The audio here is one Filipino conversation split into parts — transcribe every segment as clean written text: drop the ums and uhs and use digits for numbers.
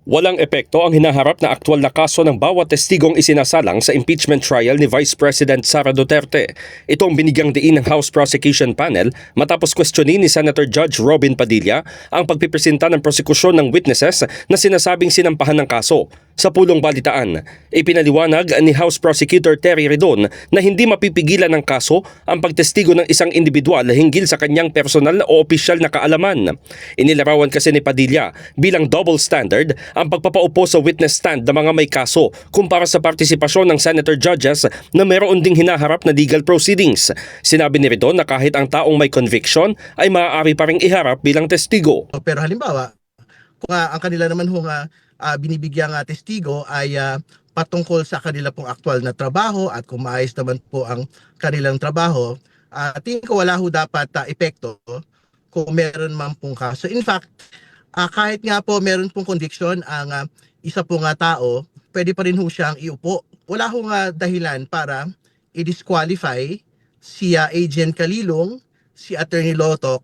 Walang epekto ang hinaharap na aktwal na kaso ng bawat testigong isinasalang sa impeachment trial ni Vice President Sara Duterte. Ito ang binigyang diin ng House Prosecution Panel matapos questionin ni Senator Judge Robin Padilla ang pagpipresenta ng prosekusyon ng witnesses na sinasabing sinampahan ng kaso. Sa pulong balitaan, ipinaliwanag ni House Prosecutor Terry Redon na hindi mapipigilan ng kaso ang pagtestigo ng isang individual hinggil sa kanyang personal o opisyal na kaalaman. Inilarawan kasi ni Padilla bilang double standard ang pagpapaupo sa witness stand ng mga may kaso kumpara sa partisipasyon ng senator judges na meron ding hinaharap na legal proceedings. Sinabi ni Redon na kahit ang taong may conviction ay maaari pa ring iharap bilang testigo. Pero halimbawa, kung ang kanila naman binibigyang testigo ay patungkol sa kanila pong aktual na trabaho at kung maayos naman po ang kanilang trabaho, tingin ko wala dapat epekto kung meron man pong kaso. In fact, kahit nga po meron pong conviction ang isa pong tao, pwede pa rin siyang iupo. Wala dahilan para i-disqualify si Agent Calilong, si Attorney Lotoc,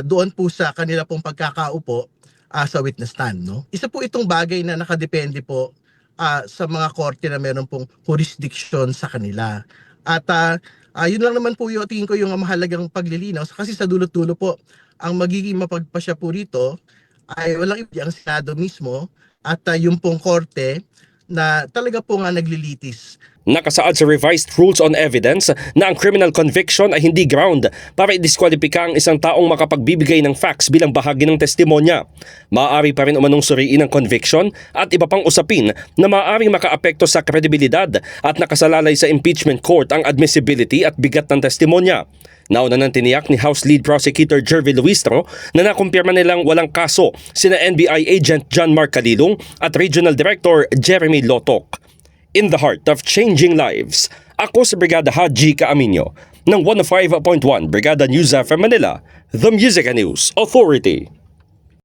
doon po sa kanila pong pagkakaupo sa witness stand. No? Isa po itong bagay na nakadepende po sa mga korte na meron pong jurisdiction sa kanila. At yun lang naman po yung tingin ko yung mahalagang paglilinaw kasi sa dulo-dulo po ang magiging mapagpasya po rito ay walang iba ang Senado mismo at yung pong korte na talaga po naglilitis. Nakasaad sa revised rules on evidence na ang criminal conviction ay hindi ground para i-diskwalipika ang isang taong makapagbibigay ng facts bilang bahagi ng testimonya. Maaari pa rin umanong suriin ang conviction at iba pang usapin na maaaring makaapekto sa kredibilidad at nakasalalay sa impeachment court ang admissibility at bigat ng testimonya. Nauna nang tiniyak ni House Lead Prosecutor Jervy Luistro na nakumpirma nilang walang kaso sina NBI Agent John Mark Calilong at Regional Director Jeremy Lotoc. In the heart of changing lives, ako si Brigada Haji Caaminio ng 105.1 Brigada News FM Manila, The Music and News Authority.